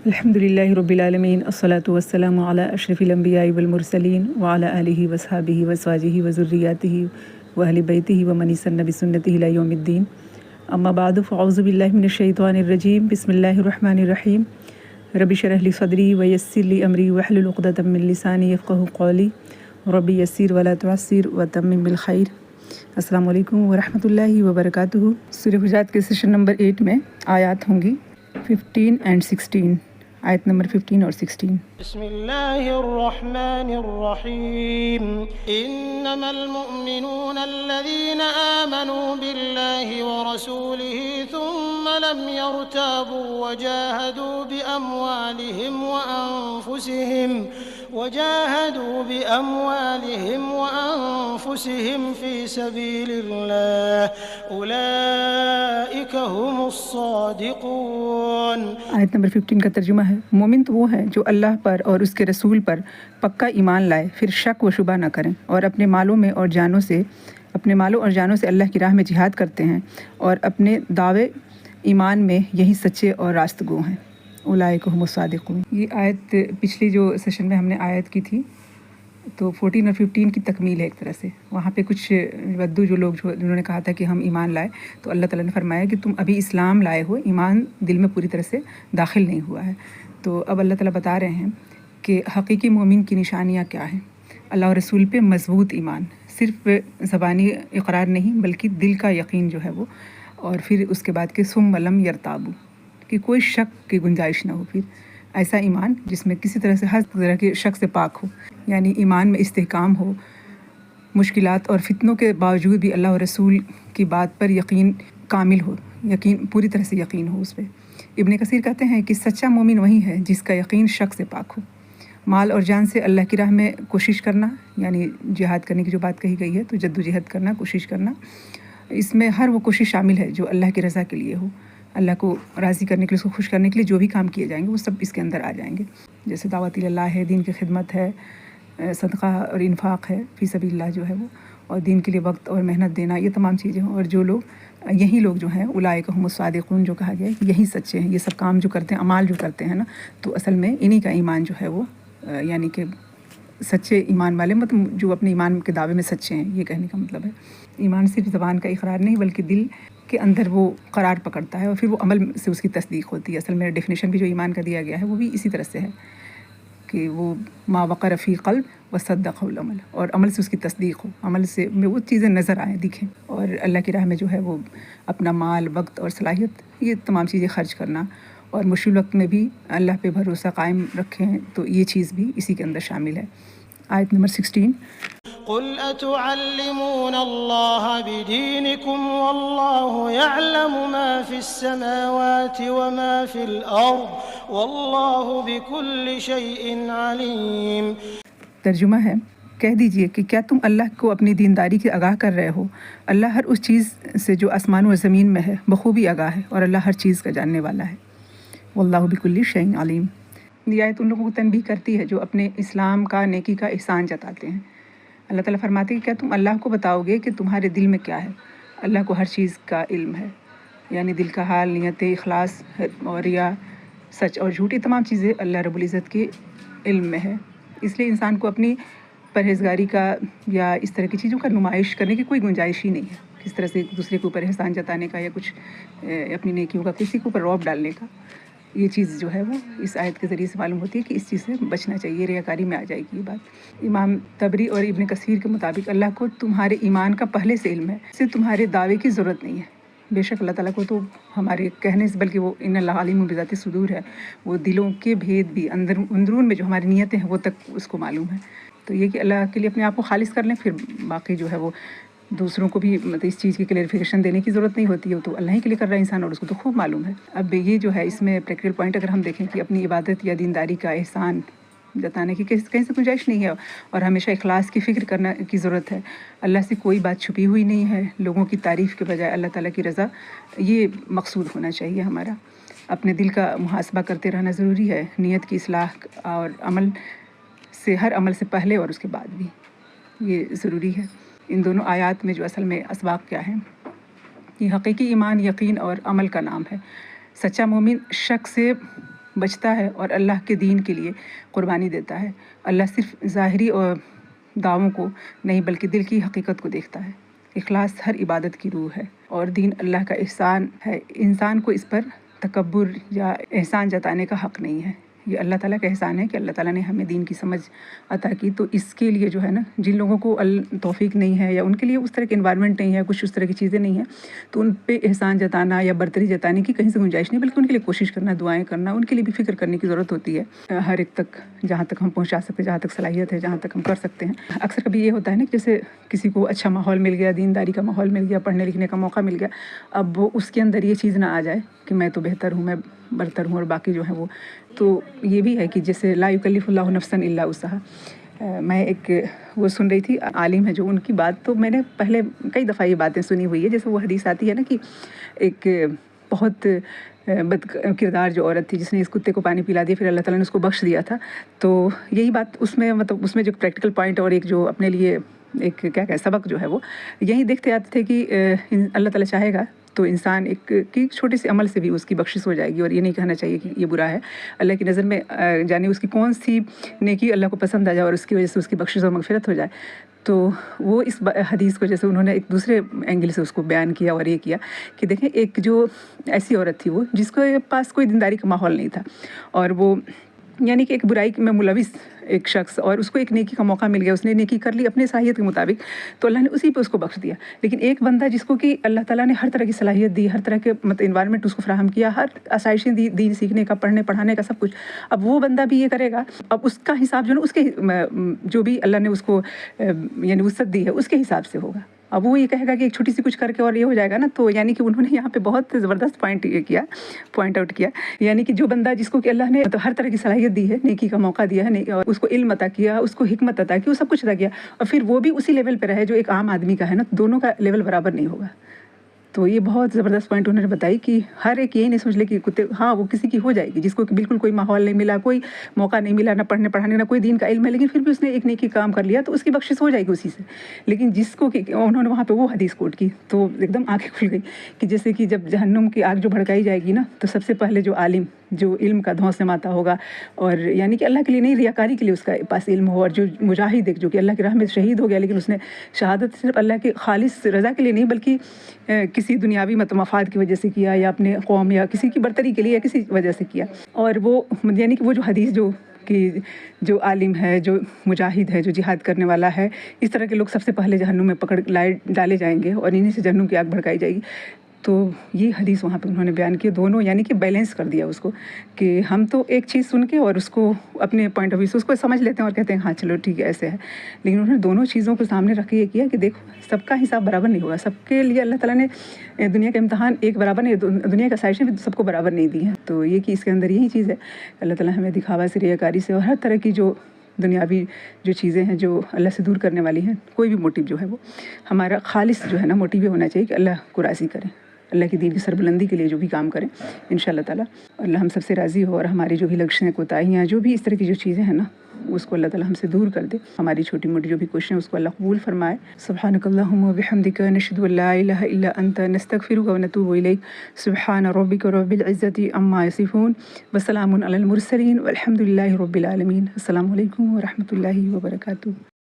الحمدللہ رب العالمین الصلاۃ والسلام علی اشرف الانبیاء والمرسلین وعلی آلہ وصحبہ وازواجہ وذریاتہ واہل بیتہ ومن استنى بسنتہ الی یوم الدین، اما بعد فاعوذ باللہ من الشیطان الرجیم، بسم اللہ الرحمن الرحیم، رب اشرح لی صدری ویسر لی امری واحلل عقدۃ من لسانی یفقہوا قولی رب یسر ولا تعسر وتمم بالخیر۔ السلام علیکم ورحمۃ اللہ وبرکاتہ۔ سورہ حجرات کے سیشن نمبر 8 میں آیات ہوں گی 15 and 16، آیت نمبر 15 اور 16۔ بسم اللہ الرحمن الرحیم، انما المؤمنون الذین آمنوا باللہ ورسولہ ثم لم يرتابوا وجاہدوا بأموالهم في سبیل اللہ اولئک هم الصادقون۔ آیت نمبر 15 کا ترجمہ ہے، مومن تو وہ ہے جو اللہ پر اور اس کے رسول پر پکا ایمان لائے، پھر شک و شبہ نہ کریں، اور اپنے مالوں اور جانوں سے اللہ کی راہ میں جہاد کرتے ہیں، اور اپنے دعوے ایمان میں یہی سچے اور راست گو ہیں۔ اولئک هم الصادقون۔ یہ آیت پچھلی جو سیشن میں ہم نے آیت کی تھی تو 14 اور 15 کی تکمیل ہے ایک طرح سے۔ وہاں پہ کچھ ودو جنہوں نے کہا تھا کہ ہم ایمان لائے، تو اللہ تعالیٰ نے فرمایا کہ تم ابھی اسلام لائے ہو، ایمان دل میں پوری طرح سے داخل نہیں ہوا ہے۔ تو اب اللہ تعالیٰ بتا رہے ہیں کہ حقیقی مومن کی نشانیاں کیا ہیں۔ اللہ اور رسول پہ مضبوط ایمان، صرف زبانی اقرار نہیں بلکہ دل کا یقین جو ہے وہ، اور پھر اس کے بعد کہ ثم لم یرتابوا، کہ کوئی شک کی گنجائش نہ ہو، پھر ایسا ایمان جس میں کسی طرح سے ہر طرح کے شک سے پاک ہو، یعنی ایمان میں استحکام ہو، مشکلات اور فتنوں کے باوجود بھی اللہ اور رسول کی بات پر یقین کامل ہو، یقین پوری طرح سے یقین ہو اس پہ۔ ابن کثیر کہتے ہیں کہ سچا مومن وہی ہے جس کا یقین شک سے پاک ہو۔ مال اور جان سے اللہ کی راہ میں کوشش کرنا، یعنی جہاد کرنے کی جو بات کہی گئی ہے، تو جد و جہد کرنا، کوشش کرنا، اس میں ہر وہ کوشش شامل ہے جو اللہ کی رضا کے لیے ہو، اللہ کو راضی کرنے کے لیے، اس کو خوش کرنے کے لیے جو بھی کام کیے جائیں گے وہ سب اس کے اندر آ جائیں گے، جیسے دعوت اللہ ہے، دین کی خدمت ہے، صدقہ اور انفاق ہے، فی سبیل اللہ جو ہے وہ، اور دین کے لیے وقت اور محنت دینا، یہ تمام چیزیں ہیں۔ اور جو لوگ یہی لوگ جو ہیں اولئک هم الصادقون جو کہا گیا ہے، یہی سچے ہیں۔ یہ سب کام جو کرتے ہیں، اعمال جو کرتے ہیں نا، تو اصل میں انہی کا ایمان جو ہے وہ، یعنی کہ سچے ایمان والے، مطلب جو اپنے ایمان کے دعوے میں سچے ہیں، یہ کہنے کا مطلب ہے۔ ایمان صرف زبان کا اقرار نہیں بلکہ دل کے اندر وہ قرار پکڑتا ہے، اور پھر وہ عمل سے اس کی تصدیق ہوتی ہے۔ اصل میں ڈیفینیشن بھی جو ایمان کا دیا گیا ہے وہ بھی اسی طرح سے ہے کہ وہ ما وقر فی قلب وصدقہ العمل، اور عمل سے اس کی تصدیق ہو، عمل سے میں وہ چیزیں نظر آئیں، دکھیں، اور اللہ کی راہ میں جو ہے وہ اپنا مال، وقت اور صلاحیت، یہ تمام چیزیں خرچ کرنا، اور مشکل وقت میں بھی اللہ پہ بھروسہ قائم رکھیں، تو یہ چیز بھی اسی کے اندر شامل ہے۔ آیت نمبر 16۔ قل اتعلمون اللہ بدینکم واللہ یعلم ما فی السماوات وما فی الارض واللہ بکل شیء علیم۔ ترجمہ ہے، کہہ دیجئے کہ کیا تم اللہ کو اپنی دینداری کے آگاہ کر رہے ہو؟ اللہ ہر اس چیز سے جو آسمانوں اور زمین میں ہے بخوبی آگاہ ہے، اور اللہ ہر چیز کا جاننے والا ہے۔ واللہ بکل شیء علیم۔ یہ آیت ان لوگوں کو تنبیہ کرتی ہے جو اپنے اسلام کا، نیکی کا احسان جتاتے ہیں۔ اللہ تعالیٰ فرماتے ہیں کہ کیا تم اللہ کو بتاؤ گے کہ تمہارے دل میں کیا ہے؟ اللہ کو ہر چیز کا علم ہے، یعنی دل کا حال، نیت، اخلاص اور ریا، سچ اور جھوٹ، یہ تمام چیزیں اللہ رب العزت کے علم میں ہے۔ اس لیے انسان کو اپنی پرہیزگاری کا یا اس طرح کی چیزوں کا نمائش کرنے کی کوئی گنجائش ہی نہیں ہے، کس طرح سے دوسرے کے اوپر احسان جتانے کا یا کچھ اپنی نیکیوں کا کسی کے اوپر رعب ڈالنے کا۔ یہ چیز جو ہے وہ اس آیت کے ذریعے سے معلوم ہوتی ہے کہ اس چیز سے بچنا چاہیے، ریاکاری میں آ جائے گی یہ بات۔ امام طبری اور ابن کثیر کے مطابق اللہ کو تمہارے ایمان کا پہلے سے علم ہے، اسے تمہارے دعوے کی ضرورت نہیں ہے۔ بے شک اللہ تعالیٰ کو تو ہمارے کہنے سے، بلکہ وہ ان اللہ علیم بذات الصدور ہے، وہ دلوں کے بھید بھی، اندرون میں جو ہماری نیتیں ہیں وہ تک اس کو معلوم ہے۔ تو یہ کہ اللہ کے لیے اپنے آپ کو خالص کر لیں، پھر باقی جو ہے وہ دوسروں کو بھی مطلب اس چیز کی کلیریفیکیشن دینے کی ضرورت نہیں ہوتی ہے، تو اللہ ہی کے لیے کر رہا ہے انسان، اور اس کو تو خوب معلوم ہے۔ اب یہ جو ہے اس میں پریکٹیکل پوائنٹ اگر ہم دیکھیں کہ اپنی عبادت یا دینداری کا احسان جتانے کی کہیں سے گنجائش نہیں ہے، اور ہمیشہ اخلاص کی فکر کرنا کی ضرورت ہے۔ اللہ سے کوئی بات چھپی ہوئی نہیں ہے، لوگوں کی تعریف کے بجائے اللہ تعالیٰ کی رضا، یہ مقصود ہونا چاہیے ہمارا۔ اپنے دل کا محاسبہ کرتے رہنا ضروری ہے، نیت کی اصلاح اور عمل سے، ہر عمل سے پہلے اور اس کے بعد بھی یہ ضروری ہے۔ ان دونوں آیات میں جو اصل میں اسباق کیا ہیں، یہ حقیقی ایمان، یقین اور عمل کا نام ہے۔ سچا مومن شک سے بچتا ہے اور اللہ کے دین کے لیے قربانی دیتا ہے۔ اللہ صرف ظاہری اور دعووں کو نہیں بلکہ دل کی حقیقت کو دیکھتا ہے۔ اخلاص ہر عبادت کی روح ہے اور دین اللہ کا احسان ہے، انسان کو اس پر تکبر یا احسان جتانے کا حق نہیں ہے۔ یہ اللہ تعالیٰ کا احسان ہے کہ اللہ تعالیٰ نے ہمیں دین کی سمجھ عطا کی، تو اس کے لیے جو ہے نا، جن لوگوں کو توفیق نہیں ہے یا ان کے لیے اس طرح کے انوائرمنٹ نہیں ہے، کچھ اس طرح کی چیزیں نہیں ہیں، تو ان پہ احسان جتانا یا برتری جتانے کی کہیں سے گنجائش نہیں، بلکہ ان کے لیے کوشش کرنا، دعائیں کرنا، ان کے لیے بھی فکر کرنے کی ضرورت ہوتی ہے، ہر ایک تک جہاں تک ہم پہنچا سکتے، جہاں تک صلاحیت ہے، جہاں تک ہم کر سکتے ہیں۔ اکثر کبھی یہ ہوتا ہے نا کہ جیسے کسی کو اچھا ماحول مل گیا، دینداری کا ماحول مل گیا، پڑھنے لکھنے کا موقع مل گیا، اب وہ اس کے اندر یہ چیز نہ آ جائے کہ میں تو بہتر ہوں، میں برتر ہوں اور باقی جو ہے وہ، تو یہ بھی ہے کہ جیسے لا یکلف اللہ نفسا الا وسعها۔ میں ایک وہ سن رہی تھی، عالم ہے جو، ان کی بات تو میں نے پہلے کئی دفعہ یہ باتیں سنی ہوئی ہے، جیسے وہ حدیث آتی ہے نا کہ ایک بہت بد کردار جو عورت تھی جس نے اس کتے کو پانی پلا دیا، پھر اللہ تعالیٰ نے اس کو بخش دیا تھا، تو یہی بات اس میں مطلب اس میں جو پریکٹیکل پوائنٹ اور ایک جو اپنے لیے ایک کیا کہ سبق جو ہے وہ یہی دیکھتے آتے تھے کہ اللہ تعالیٰ چاہے گا تو انسان ایک چھوٹے سے عمل سے بھی اس کی بخشش ہو جائے گی، اور یہ نہیں کہنا چاہیے کہ یہ برا ہے، اللہ کی نظر میں جانے اس کی کون سی نیکی اللہ کو پسند آ جائے اور اس کی وجہ سے اس کی بخشش اور مغفرت ہو جائے۔ تو وہ اس حدیث کو جیسے انہوں نے ایک دوسرے اینگل سے اس کو بیان کیا اور یہ کیا کہ دیکھیں، ایک جو ایسی عورت تھی وہ جس کے پاس کوئی دینداری کا ماحول نہیں تھا، اور وہ یعنی کہ ایک برائی میں ملوث ایک شخص، اور اس کو ایک نیکی کا موقع مل گیا، اس نے نیکی کر لی اپنے صلاحیت کے مطابق، تو اللہ نے اسی پہ اس کو بخش دیا۔ لیکن ایک بندہ جس کو کہ اللہ تعالیٰ نے ہر طرح کی صلاحیت دی، ہر طرح کے انوائرمنٹ اس کو فراہم کیا، ہر آسائشیں دی دین سیکھنے کا، پڑھنے پڑھانے کا، سب کچھ، اب وہ بندہ بھی یہ کرے گا، اب اس کا حساب جو نا اس کے جو بھی اللہ نے اس کو یعنی وسعت دی ہے اس کے حساب سے ہوگا۔ اب وہ یہ کہے گا کہ ایک چھوٹی سی کچھ کر کے اور یہ ہو جائے گا نا، تو یعنی کہ انہوں نے یہاں پہ بہت زبردست پوائنٹ آؤٹ کیا، یعنی کہ جو بندہ جس کو کہ اللہ نے ہر طرح کی صلاحیت دی ہے، نیکی کا موقع دیا ہے، اور اس کو علم عطا کیا، اس کو حکمت عطا کی، وہ سب کچھ عطا کیا، اور پھر وہ بھی اسی لیول پہ رہے جو ایک عام آدمی کا ہے نا، دونوں کا لیول برابر نہیں ہوگا۔ تو یہ بہت زبردست پوائنٹ انہوں نے بتائی کہ ہر ایک یہ نہیں سمجھ لے کہ کتے، ہاں وہ کسی کی ہو جائے گی جس کو کہ بالکل کوئی ماحول نہیں ملا، کوئی موقع نہیں ملا، نہ پڑھنے پڑھانے نہ کوئی دین کا علم ہے، لیکن پھر بھی اس نے ایک نیکی کام کر لیا تو اس کی بخشش ہو جائے گی اسی سے۔ لیکن جس کو کہ انہوں نے وہاں پہ وہ حدیث کوٹ کی تو ایک دم آنکھیں کھل گئی کہ جیسے کہ جب جہنم کی آگ جو بھڑکائی جائے گی نا، تو سب سے پہلے جو عالم جو علم کا دھونس سماتا ہوگا، اور یعنی کہ اللہ کے لیے نہیں، ریاکاری کے لیے اس کا پاس علم ہو، اور جو مجاہد ایک جو کہ اللہ کی راہ میں شہید ہو گیا، لیکن اس نے شہادت صرف اللہ کی خالص رضا کے لیے نہیں بلکہ کسی دنیاوی مفاد کی وجہ سے کیا، یا اپنے قوم یا کسی کی برتری کے لیے یا کسی وجہ سے کیا، اور وہ یعنی کہ وہ جو حدیث جو عالم ہے، جو مجاہد ہے، جو جہاد کرنے والا ہے، اس طرح کے لوگ سب سے پہلے جہنم میں پکڑ لائے ڈالے جائیں گے، اور انہیں سے جہنم کی آگ بھڑکائی جائے گی۔ تو یہ حدیث وہاں پہ انہوں نے بیان کیا، دونوں یعنی کہ بیلنس کر دیا اس کو، کہ ہم تو ایک چیز سن کے اور اس کو اپنے پوائنٹ آف ویو سے اس کو سمجھ لیتے ہیں اور کہتے ہیں ہاں چلو ٹھیک ہے ایسے ہے، لیکن انہوں نے دونوں چیزوں کو سامنے رکھ کے یہ کیا کہ دیکھو سب کا حساب برابر نہیں ہوگا، سب کے لیے اللہ تعالیٰ نے دنیا کا امتحان ایک برابر نہیں، دنیا کا سائشیں بھی سب کو برابر نہیں دی ہیں، تو یہ کہ اس کے اندر یہی چیز ہے، اللہ تعالیٰ ہمیں دکھاوا سے، ریاکاری سے اور ہر طرح کی جو دنیاوی جو چیزیں ہیں جو اللہ سے دور کرنے والی ہیں، کوئی بھی موٹیو جو ہے وہ ہمارا خالص جو ہے نا موٹیو ہونا چاہیے کہ اللہ کو راضی کریں، اللہ کی دین کی سربلندی کے لیے جو بھی کام کریں، انشاءاللہ تعالیٰ اللہ ہم سب سے راضی ہو، اور ہماری جو بھی لغزشیں، کوتاہیاں، جو بھی اس طرح کی جو چیزیں ہیں نا، اس کو اللہ تعالیٰ ہم سے دور کر دے، ہماری چھوٹی موٹی جو بھی کوششیں اس کو اللہ قبول فرمائے۔ سبحانک اللہم و بحمدک، نشہد ان لا الہ الا انت، نستغفرک و نتوب الیک، سبحان ربک رب العزۃ عما یصفون، وسلام علی المرسلین، والحمد للہ رب العالمین۔ السلام علیکم و رحمۃ اللہ وبرکاتہ۔